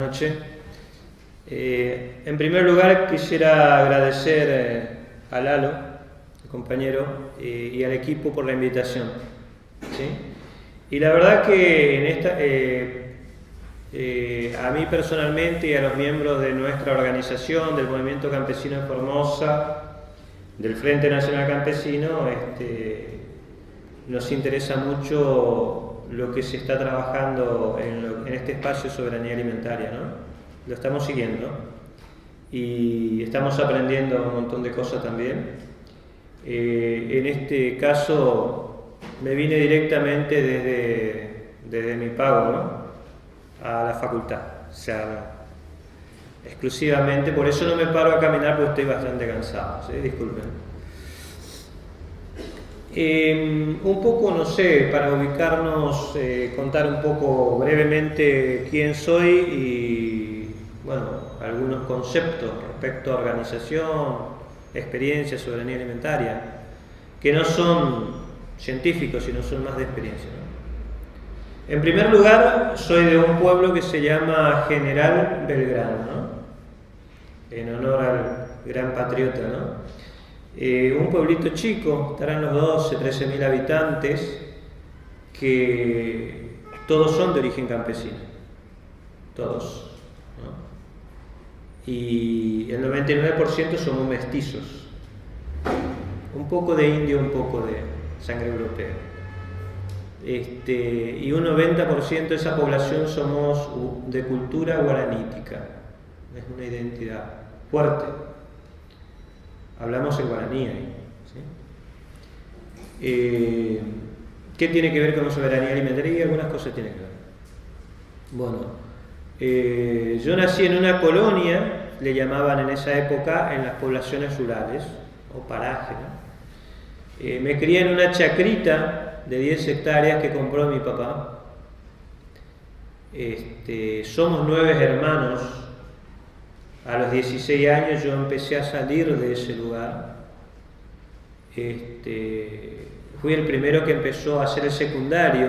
Noche. En primer lugar quisiera agradecer a Lalo, el compañero, y al equipo por la invitación, ¿sí? Y la verdad que a mí personalmente y a los miembros de nuestra organización, del Movimiento Campesino de Formosa, del Frente Nacional Campesino, nos interesa mucho lo que se está trabajando en este espacio de soberanía alimentaria, ¿no? Lo estamos siguiendo y estamos aprendiendo un montón de cosas también. En este caso me vine directamente desde mi pago, ¿no?, a la facultad, o sea, exclusivamente, por eso no me paro a caminar porque estoy bastante cansado, ¿sí? Disculpen. Un poco, no sé, para ubicarnos, contar un poco brevemente quién soy y, bueno, algunos conceptos respecto a organización, experiencia, soberanía alimentaria, que no son científicos, sino son más de experiencia, ¿no? En primer lugar, soy de un pueblo que se llama General Belgrano, ¿no?, en honor al gran patriota, ¿no? Un pueblito chico, estarán los 12, 13.000 habitantes, que todos son de origen campesino, todos, ¿no? Y el 99% somos mestizos, un poco de indio, un poco de sangre europea. Y un 90% de esa población somos de cultura guaranítica, es una identidad fuerte. Hablamos en guaraní ahí, ¿sí? ¿Qué tiene que ver con la soberanía alimentaria? Algunas cosas tienen que ver. Bueno, yo nací en una colonia, le llamaban en esa época, en las poblaciones rurales o parajes, ¿no? Me crié en una chacrita de 10 hectáreas que compró mi papá. Somos 9 hermanos. A los 16 años yo empecé a salir de ese lugar. Fui el primero que empezó a hacer el secundario,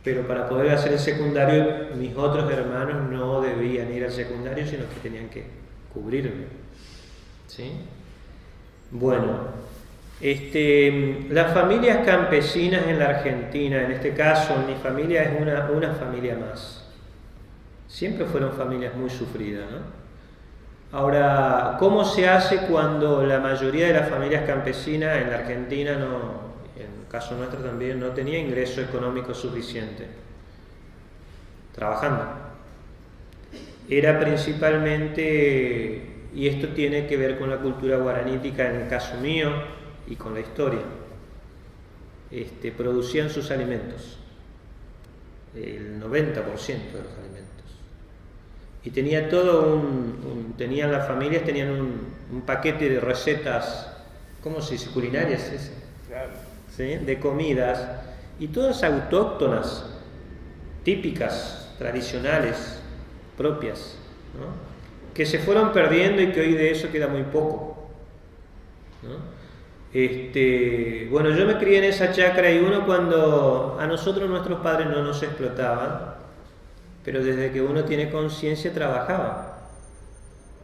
pero para poder hacer el secundario mis otros hermanos no debían ir al secundario, sino que tenían que cubrirme, ¿sí? Bueno, las familias campesinas en la Argentina, en este caso mi familia es una familia más. Siempre fueron familias muy sufridas, ¿no? Ahora, ¿cómo se hace cuando la mayoría de las familias campesinas en la Argentina, en el caso nuestro también, no tenía ingreso económico suficiente? Trabajando. Era principalmente, y esto tiene que ver con la cultura guaranítica en el caso mío y con la historia, producían sus alimentos, el 90% de los alimentos. Y tenía tenían las familias, tenían un paquete de recetas, ¿cómo se dice? Culinarias, ¿sí? De comidas, y todas autóctonas, típicas, tradicionales, propias, ¿no?, que se fueron perdiendo y que hoy de eso queda muy poco, ¿no? Bueno, yo me crié en esa chacra y cuando a nosotros nuestros padres no nos explotaban, pero desde que uno tiene conciencia trabajaba,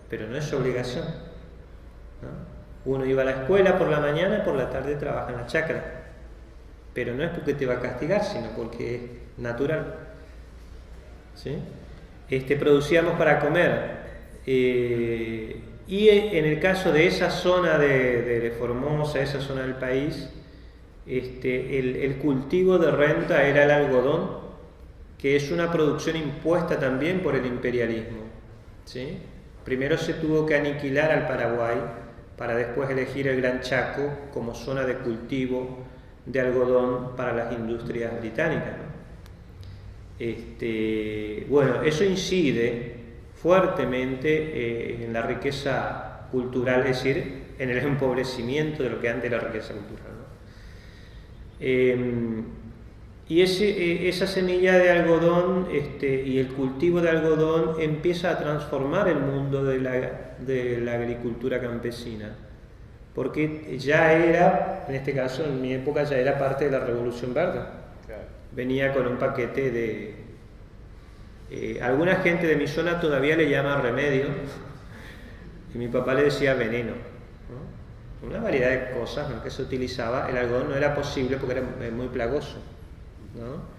pero no es obligación, ¿no? Uno iba a la escuela por la mañana y por la tarde trabaja en la chacra, pero no es porque te va a castigar, sino porque es natural, ¿sí? Producíamos para comer, y en el caso de esa zona de Formosa, esa zona del país, el cultivo de renta era el algodón, que es una producción impuesta también por el imperialismo, ¿sí? Primero se tuvo que aniquilar al Paraguay para después elegir el Gran Chaco como zona de cultivo de algodón para las industrias británicas, ¿no? Bueno, eso incide fuertemente en la riqueza cultural, es decir, en el empobrecimiento de lo que antes era riqueza cultural, ¿no? Y esa semilla de algodón y el cultivo de algodón empieza a transformar el mundo de la agricultura campesina, porque ya era, en este caso en mi época, ya era parte de la Revolución Verde. Claro. Venía con un paquete Alguna gente de mi zona todavía le llama remedio y mi papá le decía veneno, ¿no? Una variedad de cosas, ¿no?, que se utilizaba. El algodón no era posible porque era muy plagoso, ¿no?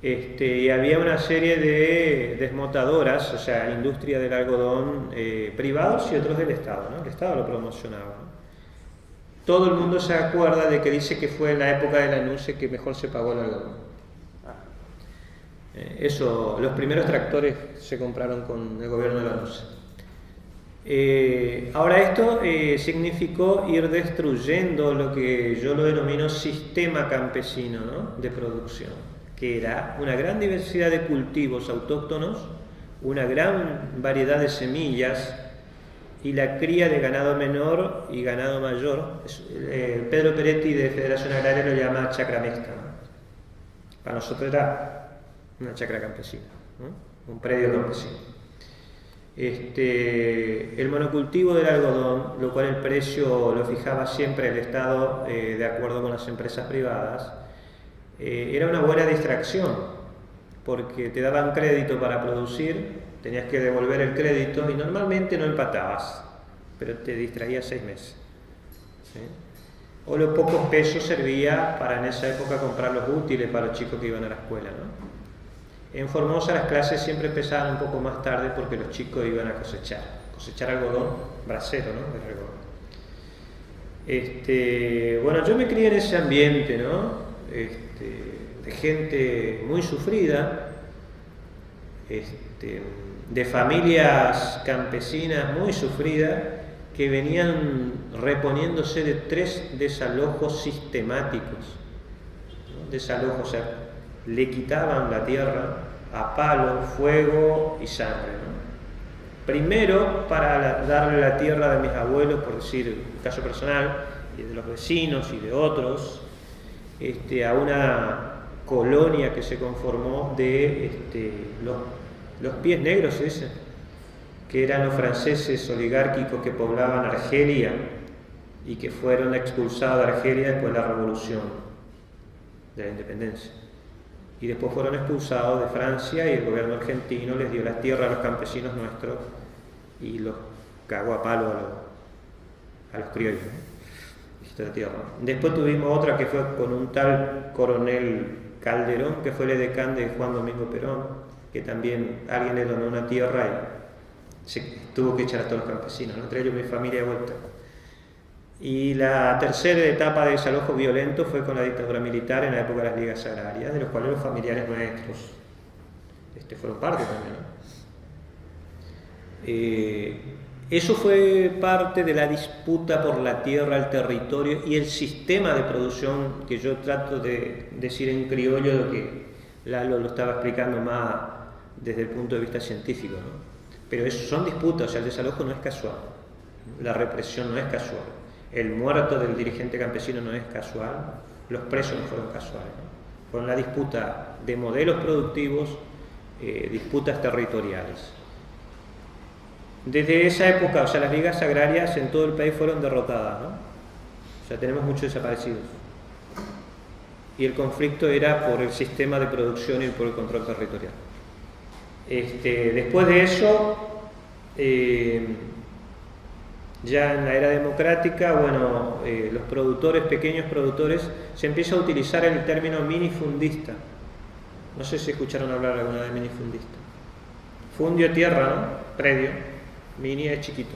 Y había una serie de desmotadoras, o sea, industria del algodón, privados y otros del Estado, ¿no? El Estado lo promocionaba, ¿no? Todo el mundo se acuerda de que dice que fue en la época de la NUCE que mejor se pagó el algodón. Los primeros tractores se compraron con el gobierno de la NUCE. Ahora esto significó ir destruyendo lo que yo lo denomino sistema campesino, ¿no?, de producción, que era una gran diversidad de cultivos autóctonos, una gran variedad de semillas y la cría de ganado menor y ganado mayor. Pedro Peretti de Federación Agraria lo llama chacra mixta, ¿no? Para nosotros era una chacra campesina, ¿no?, un predio campesino. El monocultivo del algodón, lo cual el precio lo fijaba siempre el Estado de acuerdo con las empresas privadas, era una buena distracción, porque te daban crédito para producir, tenías que devolver el crédito y normalmente no empatabas, pero te distraías 6 meses, ¿sí? O los pocos pesos servía para en esa época comprar los útiles para los chicos que iban a la escuela, ¿no? En Formosa las clases siempre empezaban un poco más tarde porque los chicos iban a cosechar algodón, bracero, ¿no?, de algodón. Bueno, yo me crié en ese ambiente, ¿no?, de gente muy sufrida, de familias campesinas muy sufridas que venían reponiéndose de 3 desalojos sistemáticos, ¿no? Desalojos, o sea, le quitaban la tierra a palo, fuego y sangre, ¿no? Primero para darle la tierra de mis abuelos, por decir un caso personal, y de los vecinos y de otros, a una colonia que se conformó de los pies negros, que eran los franceses oligárquicos que poblaban Argelia y que fueron expulsados de Argelia después de la revolución de la independencia. Y después fueron expulsados de Francia y el gobierno argentino les dio las tierras a los campesinos nuestros y los cagó a palo a los criollos, ¿no? Tierra. Después tuvimos otra que fue con un tal coronel Calderón, que fue el edecán de Juan Domingo Perón, que también alguien le donó una tierra y se tuvo que echar a todos los campesinos, ¿no?, entre ellos mi familia de vuelta. Y la tercera etapa de desalojo violento fue con la dictadura militar en la época de las ligas agrarias, de los cuales los familiares nuestros fueron parte también, ¿no? Eso fue parte de la disputa por la tierra, el territorio y el sistema de producción, que yo trato de decir en criollo, lo que Lalo lo estaba explicando más desde el punto de vista científico, ¿no? Pero eso son disputas, o sea, el desalojo no es casual, la represión no es casual, el muerto del dirigente campesino no es casual, los presos no fueron casuales, ¿no? Fueron la disputa de modelos productivos, disputas territoriales. Desde esa época, o sea, las ligas agrarias en todo el país fueron derrotadas, ¿no? O sea, tenemos muchos desaparecidos. Y el conflicto era por el sistema de producción y por el control territorial. Después de eso, ya en la era democrática, bueno, los productores, pequeños productores, se empieza a utilizar el término minifundista. No sé si escucharon hablar alguna vez de minifundista. Fundio tierra, ¿no? Predio. Mini es chiquito.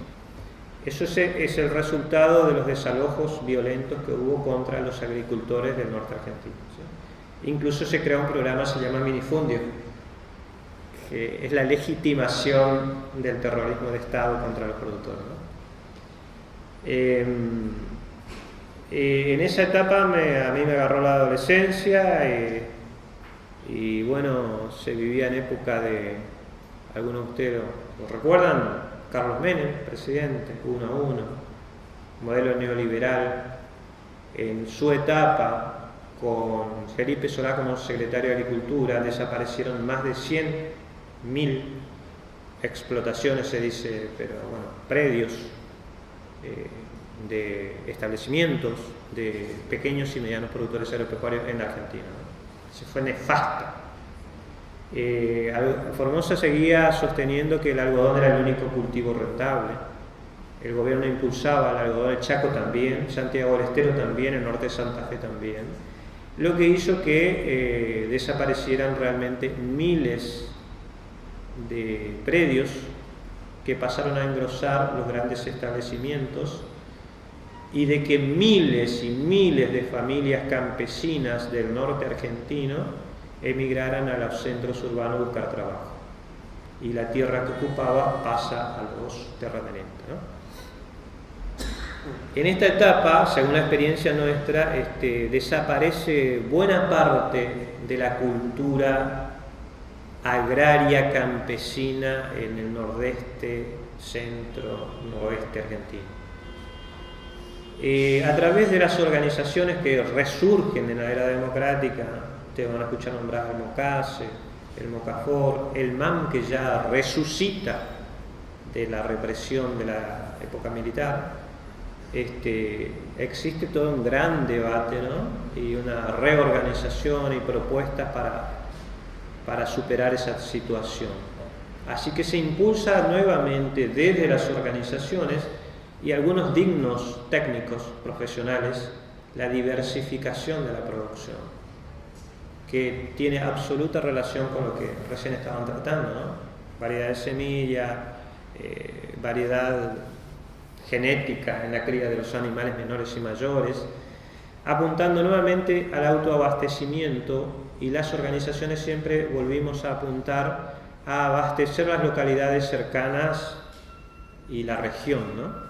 Eso es el resultado de los desalojos violentos que hubo contra los agricultores del norte argentino, ¿sí? Incluso se creó un programa que se llama Minifundio, que es la legitimación del terrorismo de Estado contra los productores, ¿no? En esa etapa a mí me agarró la adolescencia y bueno, se vivía en época de, algunos de ustedes lo recuerdan, Carlos Menem, presidente, 1 a 1, modelo neoliberal. En su etapa, con Felipe Solá como secretario de Agricultura, desaparecieron más de 100.000 explotaciones, se dice, pero bueno, predios, de establecimientos de pequeños y medianos productores agropecuarios en Argentina, ¿no? Se fue nefasta. Formosa seguía sosteniendo que el algodón era el único cultivo rentable. El gobierno impulsaba el algodón, el Chaco también, Santiago del Estero también, el norte de Santa Fe también, lo que hizo que desaparecieran realmente miles de predios que pasaron a engrosar los grandes establecimientos, y de que miles y miles de familias campesinas del norte argentino emigraran a los centros urbanos a buscar trabajo, y la tierra que ocupaba pasa a los terratenientes, ¿no? En esta etapa, según la experiencia nuestra, desaparece buena parte de la cultura agraria campesina en el nordeste, centro, noroeste argentino. A través de las organizaciones que resurgen en la era democrática, ustedes van a escuchar nombrar el MOCASE, el MOCAFOR, el MAM, que ya resucita de la represión de la época militar, existe todo un gran debate, ¿no? Y una reorganización y propuestas para superar esa situación. Así que se impulsa nuevamente desde las organizaciones y algunos dignos técnicos profesionales la diversificación de la producción, que tiene absoluta relación con lo que recién estaban tratando, ¿no? Variedad de semilla, variedad genética en la cría de los animales menores y mayores, apuntando nuevamente al autoabastecimiento, y las organizaciones siempre volvimos a apuntar a abastecer las localidades cercanas y la región, ¿no?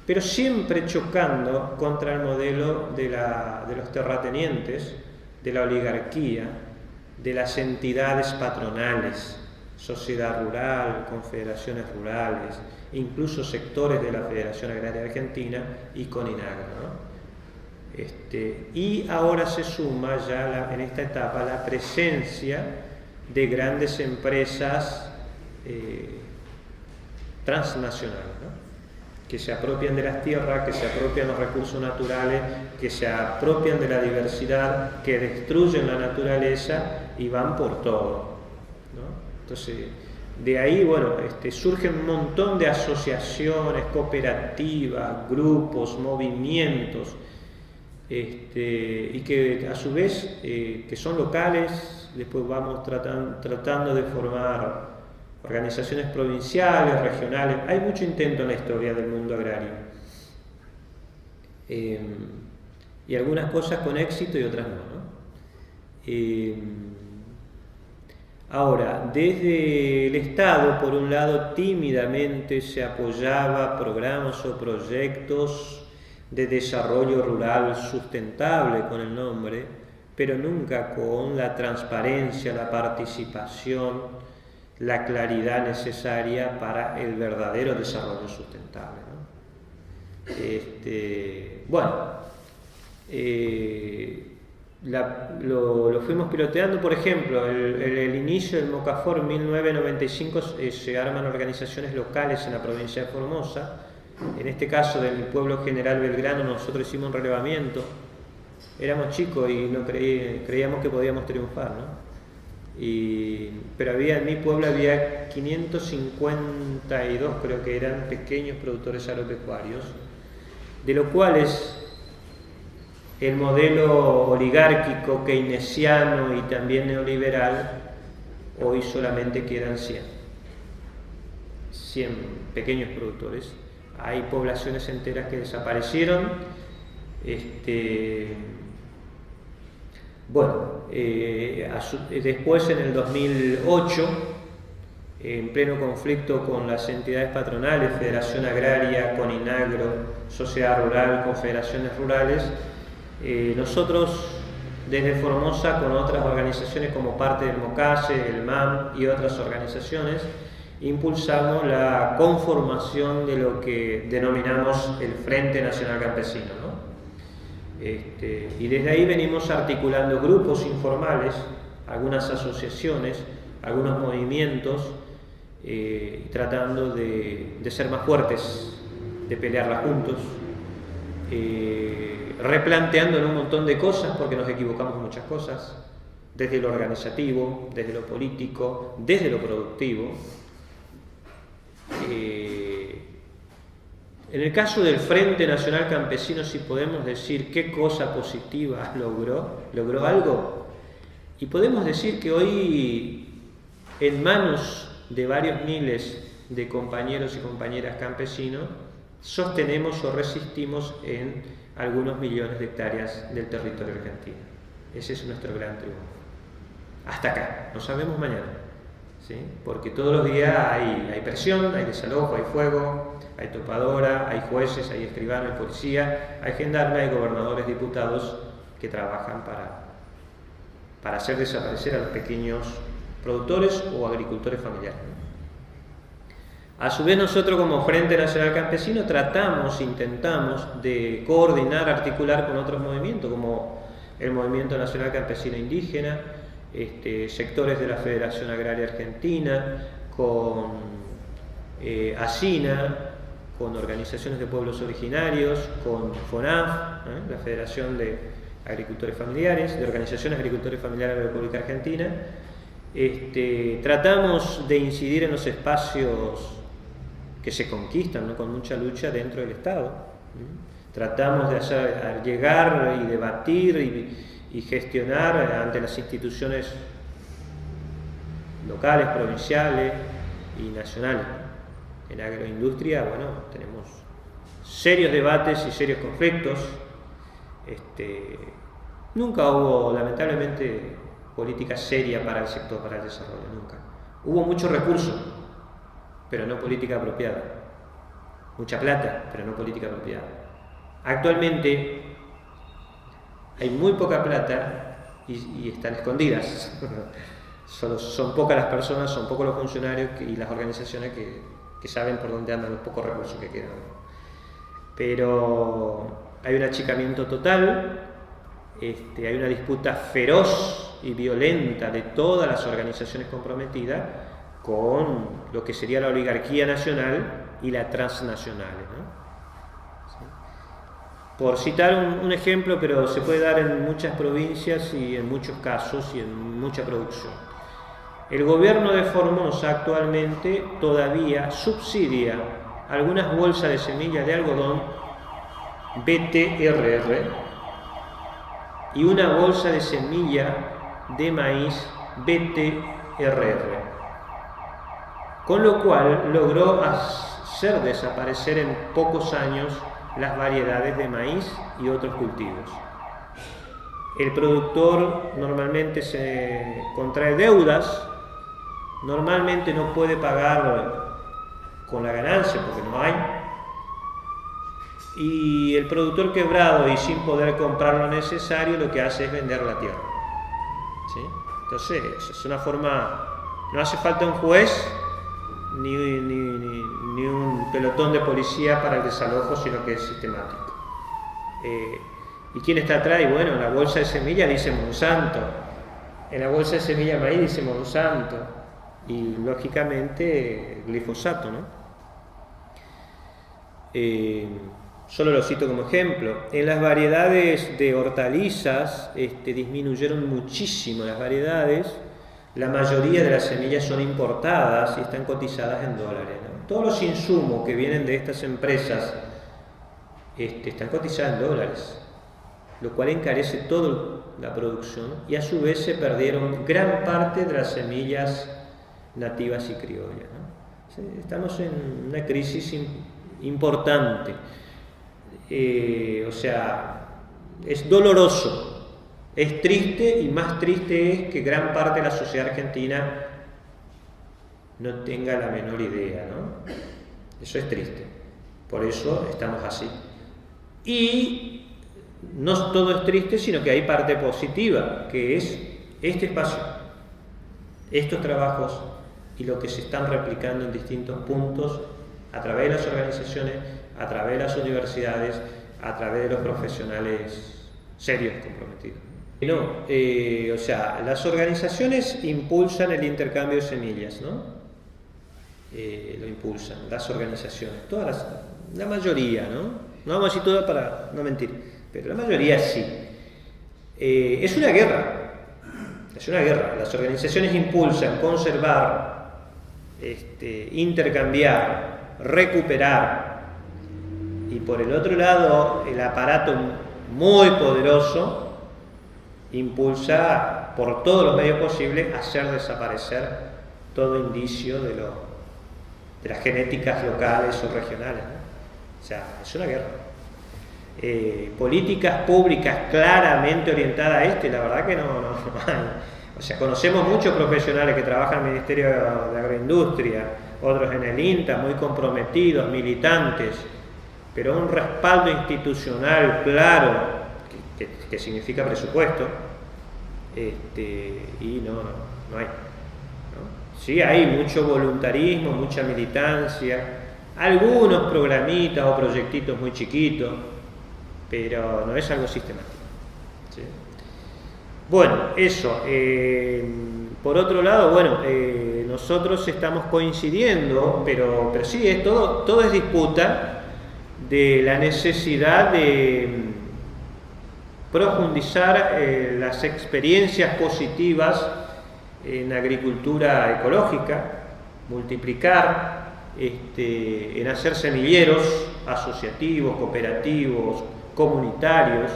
Pero siempre chocando contra el modelo de los terratenientes, de la oligarquía, de las entidades patronales, sociedad rural, confederaciones rurales, incluso sectores de la Federación Agraria Argentina y Coninagro, ¿no? Y ahora se suma ya en esta etapa la presencia de grandes empresas transnacionales, ¿no? Que se apropian de las tierras, que se apropian de los recursos naturales, que se apropian de la diversidad, que destruyen la naturaleza y van por todo, ¿no? Entonces, de ahí, bueno, surgen un montón de asociaciones, cooperativas, grupos, movimientos, y que a su vez que son locales. Después vamos tratando de formar organizaciones provinciales, regionales. Hay mucho intento en la historia del mundo agrario, y algunas cosas con éxito y otras no, ¿no? Ahora, desde el Estado, por un lado, tímidamente se apoyaba programas o proyectos de desarrollo rural sustentable, con el nombre, pero nunca con la transparencia, la participación, la claridad necesaria para el verdadero desarrollo sustentable, ¿no? Lo fuimos piloteando. Por ejemplo, el inicio del MOCAFOR en 1995 se arman organizaciones locales en la provincia de Formosa. En este caso del pueblo General Belgrano, nosotros hicimos un relevamiento. Éramos chicos y no creíamos que podíamos triunfar, ¿no? Pero en mi pueblo había 552, creo que eran, pequeños productores agropecuarios, de los cuales el modelo oligárquico, keynesiano y también neoliberal, hoy solamente quedan 100 pequeños productores. Hay poblaciones enteras que desaparecieron. Después, en el 2008, en pleno conflicto con las entidades patronales, Federación Agraria, Coninagro, Sociedad Rural, Confederaciones Rurales, nosotros desde Formosa, con otras organizaciones como parte del MOCASE, el MAM y otras organizaciones, impulsamos la conformación de lo que denominamos el Frente Nacional Campesino, ¿no? Y desde ahí venimos articulando grupos informales, algunas asociaciones, algunos movimientos, tratando de ser más fuertes, de pelearla juntos, replanteando un montón de cosas, porque nos equivocamos en muchas cosas, desde lo organizativo, desde lo político, desde lo productivo. En el caso del Frente Nacional Campesino, si podemos decir qué cosa positiva logró algo, y podemos decir que hoy, en manos de varios miles de compañeros y compañeras campesinos, sostenemos o resistimos en algunos millones de hectáreas del territorio argentino. Ese es nuestro gran triunfo. Hasta acá, no sabemos mañana, ¿sí? Porque todos los días hay presión, hay desalojo, hay fuego, hay topadora, hay jueces, hay escribanos, hay policía, hay gendarmes, hay gobernadores, diputados que trabajan para hacer desaparecer a los pequeños productores o agricultores familiares. A su vez, nosotros como Frente Nacional Campesino intentamos de coordinar, articular con otros movimientos como el Movimiento Nacional Campesino Indígena, sectores de la Federación Agraria Argentina, con ASINA, con organizaciones de pueblos originarios, con FONAF, la Federación de Agricultores Familiares, de Organizaciones de Agricultores Familiares de la República Argentina. Tratamos de incidir en los espacios que se conquistan, ¿no? Con mucha lucha dentro del Estado. Tratamos de llegar y debatir y gestionar ante las instituciones locales, provinciales y nacionales. En la agroindustria, bueno, tenemos serios debates y serios conflictos. Nunca hubo, lamentablemente, política seria para el sector, para el desarrollo, nunca. Hubo muchos recursos, pero no política apropiada. Mucha plata, pero no política apropiada. Actualmente hay muy poca plata y están escondidas. Son pocas las personas, son pocos los funcionarios y las organizaciones que saben por dónde andan los pocos recursos que quedan. Pero hay un achicamiento total, hay una disputa feroz y violenta de todas las organizaciones comprometidas con lo que sería la oligarquía nacional y la transnacional, ¿no? ¿Sí? Por citar un ejemplo, pero se puede dar en muchas provincias y en muchos casos y en mucha producción. El gobierno de Formosa actualmente todavía subsidia algunas bolsas de semillas de algodón BTRR y una bolsa de semilla de maíz BTRR, con lo cual logró hacer desaparecer en pocos años las variedades de maíz y otros cultivos. El productor normalmente se contrae deudas, normalmente no puede pagar con la ganancia porque no hay, y el productor quebrado y sin poder comprar lo necesario lo que hace es vender la tierra, ¿sí? Entonces es una forma, no hace falta un juez ni un pelotón de policía para el desalojo, sino que es sistemático. ¿Y quién está atrás? Y bueno, en la bolsa de semilla dice Monsanto, en la bolsa de semilla de maíz dice Monsanto, y lógicamente glifosato, ¿no? Solo lo cito como ejemplo. En las variedades de hortalizas disminuyeron muchísimo las variedades. La mayoría de las semillas son importadas y están cotizadas en dólares, ¿no? Todos los insumos que vienen de estas empresas están cotizados en dólares, lo cual encarece toda la producción, y a su vez se perdieron gran parte de las semillas nativas y criollas, ¿no? Sí, estamos en una crisis importante. O sea, es doloroso. Es triste, y más triste es que gran parte de la sociedad argentina no tenga la menor idea, ¿no? Eso es triste. Por eso estamos así. Y no todo es triste, sino que hay parte positiva, que es este espacio, estos trabajos y lo que se están replicando en distintos puntos a través de las organizaciones, a través de las universidades, a través de los profesionales serios, comprometidos. O sea, las organizaciones impulsan el intercambio de semillas, ¿no? Lo impulsan, las organizaciones, la mayoría, ¿no? No vamos a decir todas para no mentir, pero la mayoría sí. Es una guerra Es una guerra. Las organizaciones impulsan conservar, intercambiar, recuperar, y por el otro lado el aparato muy poderoso impulsa por todos los medios posibles hacer desaparecer todo indicio de las genéticas locales o regionales, ¿no? O sea, es una guerra. Políticas públicas claramente orientadas a la verdad que no hay. O sea, conocemos muchos profesionales que trabajan en el Ministerio de Agroindustria, otros en el INTA, muy comprometidos, militantes, pero un respaldo institucional claro, que significa presupuesto, y no hay. ¿No? Sí hay mucho voluntarismo, mucha militancia, algunos programitas o proyectitos muy chiquitos, pero no es algo sistemático. ¿Sí? Bueno, eso. Por otro lado, nosotros estamos coincidiendo, pero sí, todo es disputa de la necesidad de profundizar las experiencias positivas en agricultura ecológica, multiplicar, en hacer semilleros asociativos, cooperativos, comunitarios.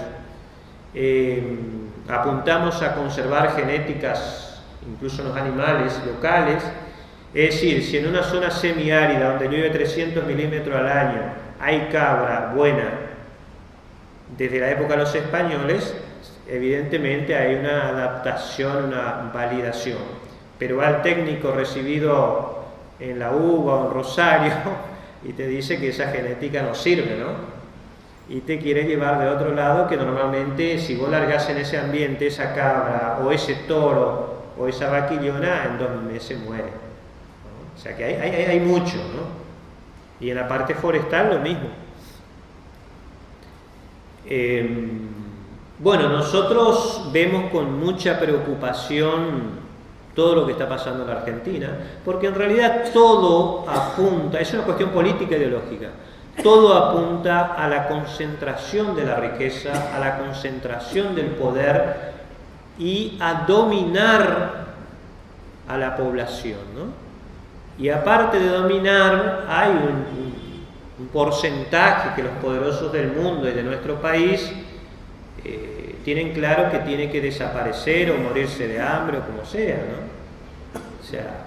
Apuntamos a conservar genéticas, incluso en los animales locales. Es decir, si en una zona semiárida donde llueve 300 milímetros al año hay cabra buena desde la época de los españoles, evidentemente hay una adaptación, una validación. Pero va el técnico recibido en la UBA o en Rosario y te dice que esa genética no sirve, ¿no? Y te quiere llevar de otro lado, que normalmente si vos largás en ese ambiente esa cabra o ese toro o esa vaquillona, en 2 meses muere, ¿no? O sea que hay mucho, ¿no? Y en la parte forestal lo mismo. Nosotros vemos con mucha preocupación todo lo que está pasando en la Argentina, porque en realidad todo apunta, es una cuestión política e ideológica, todo apunta a la concentración de la riqueza, a la concentración del poder y a dominar a la población, ¿no? Y aparte de dominar, hay un porcentaje que los poderosos del mundo y de nuestro país tienen claro que tiene que desaparecer o morirse de hambre o como sea, ¿no? O sea,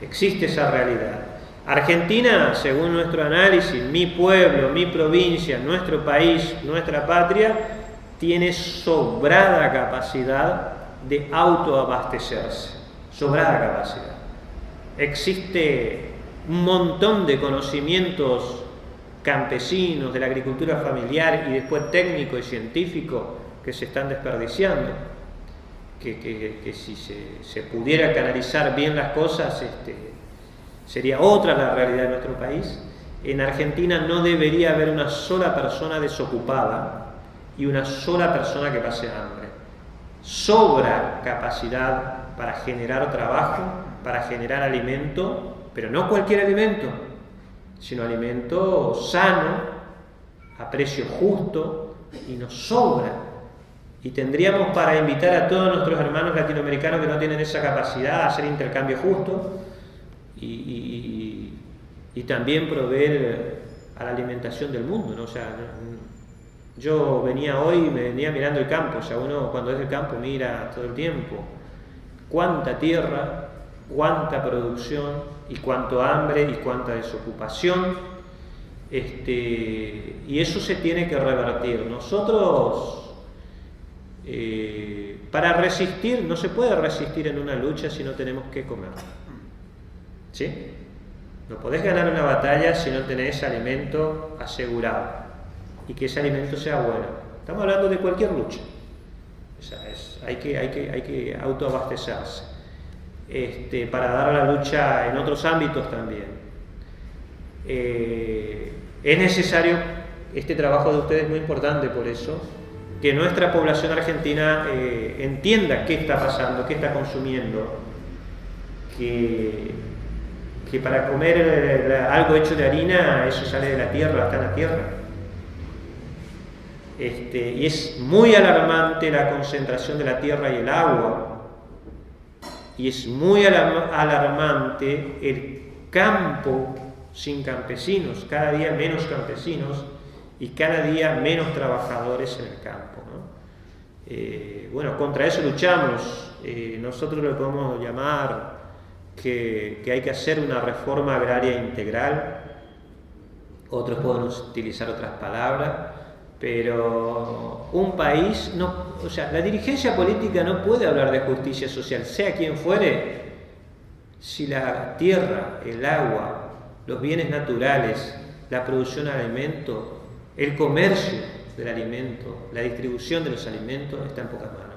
existe esa realidad. Argentina, según nuestro análisis, mi pueblo, mi provincia, nuestro país, nuestra patria, tiene sobrada capacidad de autoabastecerse, sobrada capacidad. Existe un montón de conocimientos campesinos, de la agricultura familiar y después técnico y científico que se están desperdiciando, que si se pudiera canalizar bien las cosas, sería otra la realidad de nuestro país. En Argentina no debería haber una sola persona desocupada y una sola persona que pase hambre. Sobra capacidad para generar trabajo, para generar alimento, pero no cualquier alimento, sino alimento sano, a precio justo, y nos sobra. Y tendríamos para invitar a todos nuestros hermanos latinoamericanos que no tienen esa capacidad a hacer intercambio justo y también proveer a la alimentación del mundo, ¿no? O sea, yo venía hoy, me venía mirando el campo, o sea, uno cuando es del campo mira todo el tiempo cuánta tierra, cuánta producción y cuánto hambre y cuánta desocupación, y eso se tiene que revertir. Nosotros para resistir, no se puede resistir en una lucha si no tenemos que comer, ¿sí? No podés ganar una batalla si no tenés alimento asegurado y que ese alimento sea bueno. Estamos hablando de cualquier lucha. O sea, hay que autoabastecerse para dar la lucha en otros ámbitos también. Es necesario, este trabajo de ustedes es muy importante por eso, que nuestra población argentina entienda qué está pasando, qué está consumiendo, que para comer algo hecho de harina, eso sale de la tierra, está en la tierra. Y es muy alarmante la concentración de la tierra y el agua. y es muy alarmante el campo sin campesinos, cada día menos campesinos y cada día menos trabajadores en el campo, ¿no? Bueno, contra eso luchamos. Nosotros lo podemos llamar que hay que hacer una reforma agraria integral. Otros pueden utilizar otras palabras, pero un país no, o sea, la dirigencia política no puede hablar de justicia social, sea quien fuere, si la tierra, el agua, los bienes naturales, la producción de alimento, el comercio del alimento, la distribución de los alimentos está en pocas manos.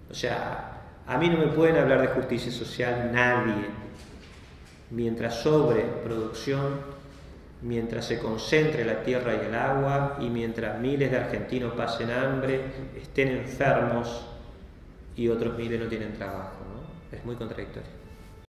O sea, a mí no me pueden hablar de justicia social nadie. Mientras sobre producción, mientras se concentre la tierra y el agua, y mientras miles de argentinos pasen hambre, estén enfermos y otros miles no tienen trabajo, ¿no? Es muy contradictorio.